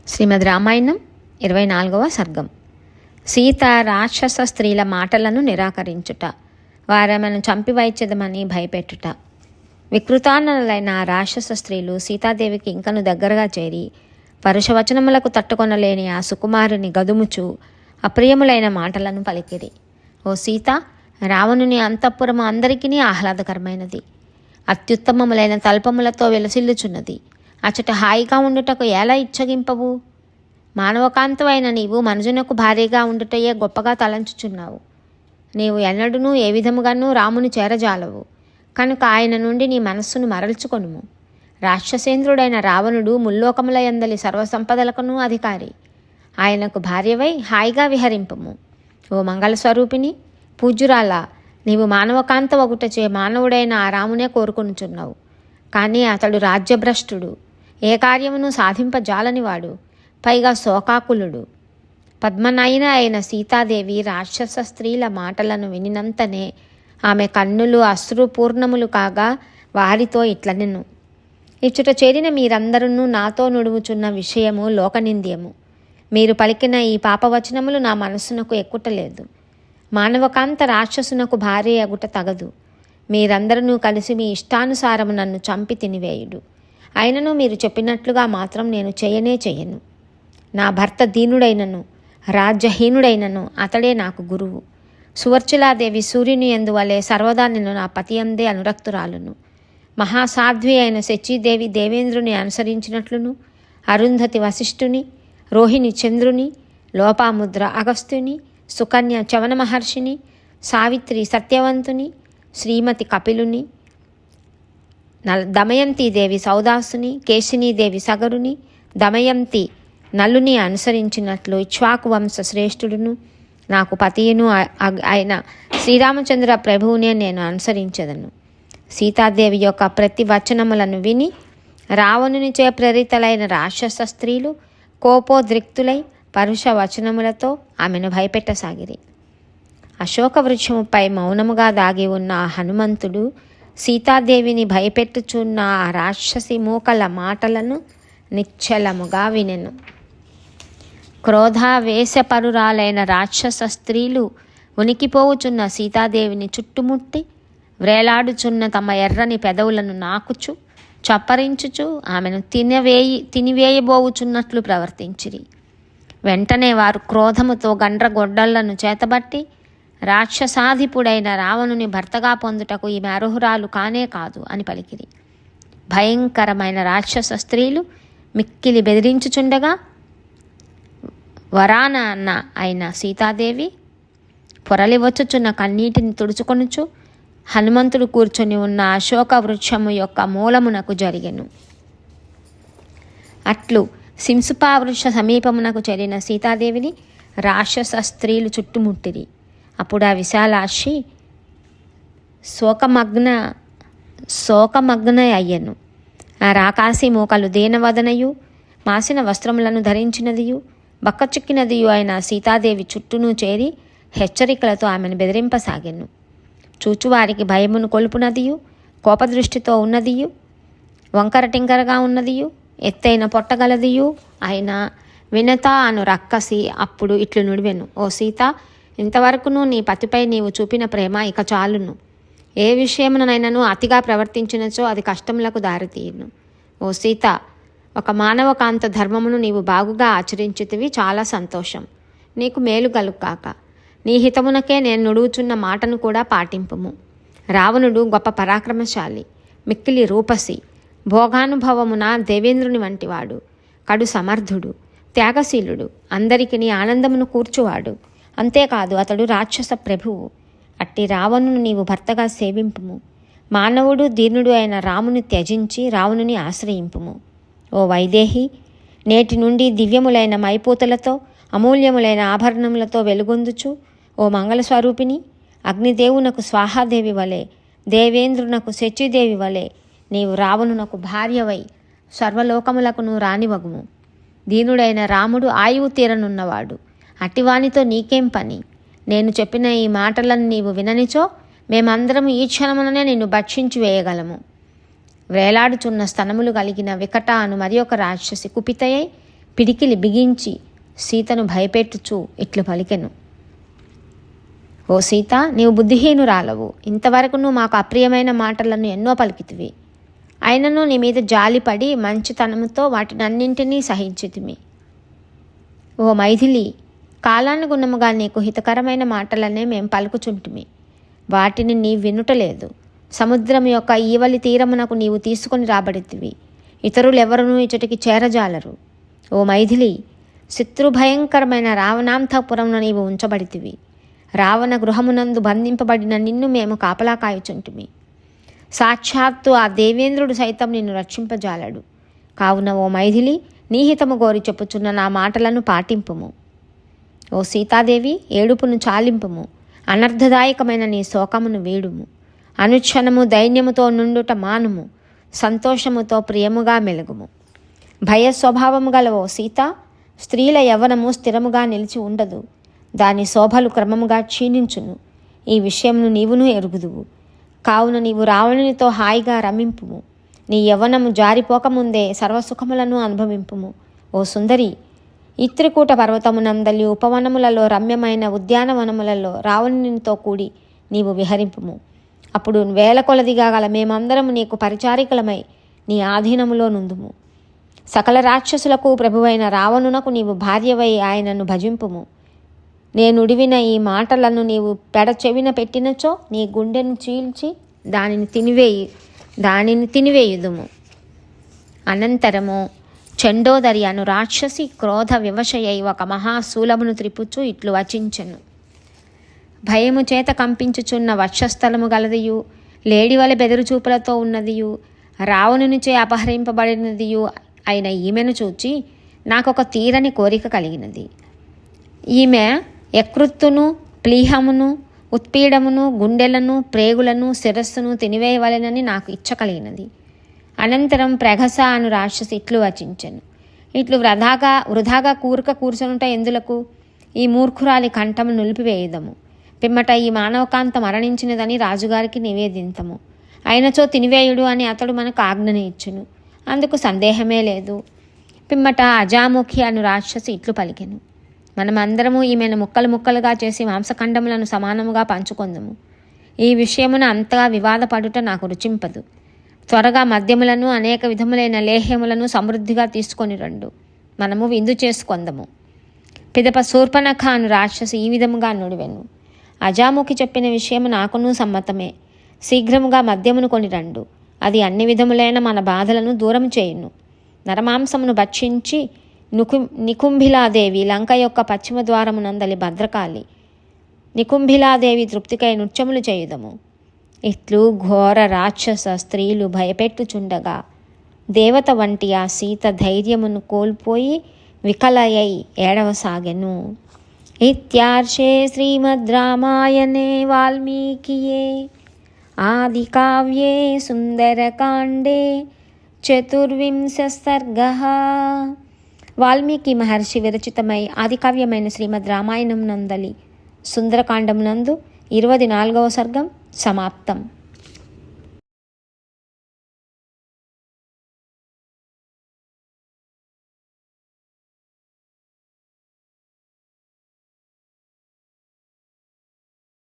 శ్రీమద్ రామాయణం 24వ సర్గం. సీత రాక్షస స్త్రీల మాటలను నిరాకరించుట, వారమను చంపివైచెదమని భయపెట్టుట. వికృతానలైన రాక్షస స్త్రీలు సీతాదేవికి ఇంకను దగ్గరగా చేరి పరుషవచనములకు తట్టుకొనలేని ఆ సుకుమారుని గదుముచు అప్రియములైన మాటలను పలికిరి. ఓ సీత, రావణుని అంతఃపురము అందరికీ ఆహ్లాదకరమైనది, అత్యుత్తమములైన తల్పములతో వెలసిల్లుచున్నది. అచట హాయిగా ఉండుటకు ఎలా ఇచ్చగింపవు? మానవకాంతమైన నీవు మనుజునకు భారీగా ఉండుటయే గొప్పగా తలంచుచున్నావు. నీవు ఎన్నడూనూ ఏ విధముగానూ రాముని చేరజాలవు కనుక ఆయన నుండి నీ మనస్సును మరల్చుకొనుము. రాక్షసేంద్రుడైన రావణుడు ముల్లోకముల యందలి సర్వసంపదలకును అధికారి. ఆయనకు భార్యవై హాయిగా విహరింపము. ఓ మంగళస్వరూపిణి, పూజ్యురాలా, నీవు మానవకాంత ఒకటచే మానవుడైన ఆ రామునే కోరుకొనుచున్నావు. కానీ అతడు రాజ్యభ్రష్టుడు, ఏ కార్యమును సాధింపజాలనివాడు, పైగా శోకాకులుడు. పద్మనయన అయిన సీతాదేవి రాక్షస స్త్రీల మాటలను వినినంతనే ఆమె కన్నులు అశ్రుపూర్ణములు కాగా వారితో ఇట్లనెను. ఇచ్చట చేరిన మీరందరూ నాతో నుడువుచున్న విషయము లోకనింద్యము. మీరు పలికిన ఈ పాపవచనములు నా మనస్సునకు ఎక్కుటలేదు. మానవకాంత రాక్షసునకు భార్య అగుట తగదు. మీరందరూ కలిసి మీ ఇష్టానుసారము నన్ను చంపి తినివేయుడు. అయినను మీరు చెప్పినట్లుగా మాత్రం నేను చెయ్యను. నా భర్త దీనుడైనను రాజ్యహీనుడైనను అతడే నాకు గురువు. సువర్చలాదేవి సూర్యుని యందు వలె సర్వదా నేను నా పతి అందే అనురక్తురాలును. మహాసాధ్వి అయిన శచీదేవి దేవేంద్రుని అనుసరించినట్లును, అరుంధతి వశిష్ఠుని, రోహిణి చంద్రుని, లోపాముద్ర అగస్త్యుని, సుకన్య చవన మహర్షిని, సావిత్రి సత్యవంతుని, శ్రీమతి కపిలుని, దమయంతీదేవి సౌదాసుని, కేశినీదేవి సగరుని, దమయంతి నలుని అనుసరించినట్లు ఇక్ష్వాకు వంశ శ్రేష్ఠుడును నాకు పతియును అయిన శ్రీరామచంద్ర ప్రభువునే నేను అనుసరించదను. సీతాదేవి యొక్క ప్రతి వచనములను విని రావణునిచే ప్రేరితులైన రాక్షస స్త్రీలు కోపోద్రిక్తులై పరుష వచనములతో ఆమెను భయపెట్టసాగిరి. అశోక వృక్షముపై మౌనముగా దాగి ఉన్న ఆ హనుమంతుడు సీతాదేవిని భయపెట్టుచున్న ఆ రాక్షసి మూకల మాటలను నిశ్చలముగా వినెను. క్రోధావేశపరురాలైన రాక్షస స్త్రీలు ఉనికిపోవుచున్న సీతాదేవిని చుట్టుముట్టి వ్రేలాడుచున్న తమ ఎర్రని పెదవులను నాకుచు చప్పరించుచు ఆమెను తినివేయబోవుచున్నట్లు ప్రవర్తించిరి. వెంటనే వారు క్రోధముతో గండ్రగొడ్డళ్లను చేతబట్టి రాక్షసాధిపుడైన రావణుని భర్తగా పొందుటకు ఈమె అర్హురాలు కానే కాదు అని పలికిరి. భయంకరమైన రాక్షస స్త్రీలు మిక్కిలి బెదిరించుచుండగా వరాన అన్న అయిన సీతాదేవి పొరలి వచ్చుచున్న కన్నీటిని తుడుచుకొనుచు హనుమంతుడు కూర్చొని ఉన్న అశోక వృక్షము యొక్క మూలమునకు జరిగెను. అట్లు సింసుపా వృక్ష సమీపమునకు చేరిన సీతాదేవిని రాక్షస స్త్రీలు చుట్టుముట్టిరి. అప్పుడు ఆ విశాలాక్షి శోకమగ్న అయ్యను. ఆ రాకాసి మూకలు దీనవదనయు మాసిన వస్త్రములను ధరించినదియు బక్కచిక్కినదియు అయిన సీతాదేవి చుట్టూను చేరి హెచ్చరికలతో ఆమెను బెదిరింపసాగాను. చూచువారికి భయమును కొలుపునదియు కోపదృష్టితో ఉన్నదియు వంకర టింకరగా ఉన్నదియు ఎత్తైన పొట్టగలదియు అయిన వినత అను రక్కసి అప్పుడు ఇట్లు నుడివెను. ఓ సీత, ఇంతవరకును నీ పతిపై నీవు చూపిన ప్రేమ ఇక చాలును. ఏ విషయమునైనను అతిగా ప్రవర్తించినచో అది కష్టములకు దారితీయును. ఓ సీత, ఒక మానవకాంత ధర్మమును నీవు బాగుగా ఆచరించితివి, చాలా సంతోషం. నీకు మేలు కలుగాక. నీ హితమునకే నేను నుడువుచున్న మాటను కూడా పాటింపుము. రావణుడు గొప్ప పరాక్రమశాలి, మిక్కిలి రూపసి, భోగానుభవమున దేవేంద్రుని వంటివాడు, కడు సమర్థుడు, త్యాగశీలుడు, అందరికీ ఆనందమును కూర్చువాడు. అంతేకాదు అతడు రాక్షస ప్రభువు. అట్టి రావణుని నీవు భర్తగా సేవింపుము. మానవుడు దీనుడు అయిన రాముని త్యజించి రావణుని ఆశ్రయింపుము. ఓ వైదేహి, నేటి నుండి దివ్యములైన మైపూతలతో అమూల్యములైన ఆభరణములతో వెలుగొందుచు ఓ మంగళస్వరూపిణి, అగ్నిదేవునకు స్వాహాదేవి వలె దేవేంద్రునకు శచీదేవి వలె నీవు రావణునకు భార్యవై సర్వలోకములకును రాణివగుము. దీనుడైన రాముడు ఆయువు తీరనున్నవాడు. అటివానితో నీకేం పని? నేను చెప్పిన ఈ మాటలను నీవు విననిచో మేమందరం ఈ క్షణముననే నిన్ను భక్షించి వేయగలము. వేలాడుచున్న స్తనములు కలిగిన వికట అను మరి ఒక రాక్షసి కుపితయై పిడికిలి బిగించి సీతను భయపెట్టుచూ ఇట్లు పలికెను. ఓ సీత, నీవు బుద్ధిహీనురాలవు. ఇంతవరకు నువ్వు మాకు అప్రియమైన మాటలను ఎన్నో పలికితివి. అయినను నీ మీద జాలిపడి మంచితనముతో వాటినన్నింటినీ సహించితిమి. ఓ మైథిలి, కాలానుగుణముగా నీకు హితకరమైన మాటలనే మేము పలుకుచుంటిమి. వాటిని నీ వినుటలేదు. సముద్రం యొక్క ఈవలి తీరమునకు నీవు తీసుకొని రాబడితివి. ఇతరులెవరునూ ఇచ్చటికి చేరజాలరు. ఓ మైథిలి, శత్రుభయంకరమైన రావణాంతపురంలో నీవు ఉంచబడితివి. రావణ గృహమునందు బంధింపబడిన నిన్ను మేము కాపలా కాయుచుంటిమి. సాక్షాత్తు ఆ దేవేంద్రుడు సైతం నిన్ను రక్షింపజాలడు. కావున ఓ మైథిలి, నీహితము గోరి చెప్పుచున్న నా మాటలను పాటింపుము. ఓ సీతాదేవి, ఏడుపును చాలింపుము. అనర్థదాయకమైన నీ శోకమును వీడుము. అనుక్షణము దైన్యముతో నుండుట మానుము. సంతోషముతో ప్రియముగా మెలుగుము. భయ స్వభావము గల ఓ సీత, స్త్రీల యవ్వనము స్థిరముగా నిలిచి ఉండదు. దాని శోభలు క్రమముగా క్షీణించును. ఈ విషయమును నీవును ఎరుగుదువు. కావున నీవు రావణునితో హాయిగా రమింపుము. నీ యవ్వనము జారిపోకముందే సర్వసుఖములను అనుభవింపుము. ఓ సుందరి, ఇత్రికూట పర్వతమునందలి ఉపవనములలో రమ్యమైన ఉద్యానవనములలో రావణునితో కూడి నీవు విహరింపుము. అప్పుడు వేల కొలదిగా గల మేమందరము నీకు పరిచారికలమై నీ ఆధీనములో నుందుము. సకల రాక్షసులకు ప్రభువైన రావణునకు నీవు భార్యవై ఆయనను భజింపుము. నేనుడివిన ఈ మాటలను నీవు పెడచెవిన పెట్టినచో నీ గుండెను చీల్చి దానిని తినివేయుదుము. అనంతరము చండోదరి అను రాక్షసి క్రోధ వివశయై ఒక మహాశూలమును త్రిపుచు ఇట్లు వచించెను. భయము చేత కంపించుచున్న వక్షస్థలము గలదియు, లేడివల బెదురుచూపులతో ఉన్నదియు, రావణునిచే అపహరింపబడినదియు అయిన ఈమెను చూచి నాకొక తీరని కోరిక కలిగినది. ఈమె యకృత్తును, ప్లీహమును, ఉత్పీడమును, గుండెలను, ప్రేగులను, శిరస్సును తినివేయవలెనని నాకు ఇచ్చ కలిగినది. అనంతరం ప్రగస అను రాక్షసి ఇట్లు వచించెను. ఇట్లు వృధాగా కూర్చొనుట ఎందులకు? ఈ మూర్ఖురాలి కంఠము నిలిపివేయుదము. పిమ్మట ఈ మానవకాంత మరణించినదని రాజుగారికి నివేదింతము. అయినచో తినివేయుడు అని అతడు మనకు ఆజ్ఞని ఇచ్చును. అందుకు సందేహమే లేదు. పిమ్మట అజాముఖి అను రాక్షసి ఇట్లు పలికెను. మనమందరము ఈమెను ముక్కలు ముక్కలుగా చేసి మాంసఖండములను సమానముగా పంచుకొందుము. ఈ విషయమున అంతగా వివాదపడుట నాకు రుచింపదు. త్వరగా మద్యములను అనేక విధములైన లేహ్యములను సమృద్ధిగా తీసుకొని రండు. మనము విందు చేసుకొందము. పిదప శూర్పణఖ అను రాక్షసి ఈ విధముగా నుడివెను. అజాముఖి చెప్పిన విషయము నాకును సమ్మతమే. శీఘ్రముగా మద్యమును కొని రండు. అది అన్ని విధములైన మన బాధలను దూరం చేయును. నరమాంసమును భక్షించి నికుంభిలాదేవి లంక యొక్క పశ్చిమ ద్వారమునందలి భద్రకాళి నికుంభిలాదేవి తృప్తికై నృత్యములు చేయుదము. ఇట్లు ఘోర రాక్షస స్త్రీలు భయపెట్టుచుండగా దేవత వంటి ఆ సీత ధైర్యమును కోల్పోయి వికలయై ఏడవసాగెను. ఇత్యార్షే శ్రీమద్ రామాయణే వాల్మీకియే ఆది కావ్యే సుందరకాండే చతుర్వింశ సర్గః. వాల్మీకి మహర్షి విరచితమై ఆదికావ్యమైన శ్రీమద్ రామాయణం నందలి సుందరకాండమునందు 24వ సర్గం సమాప్తం.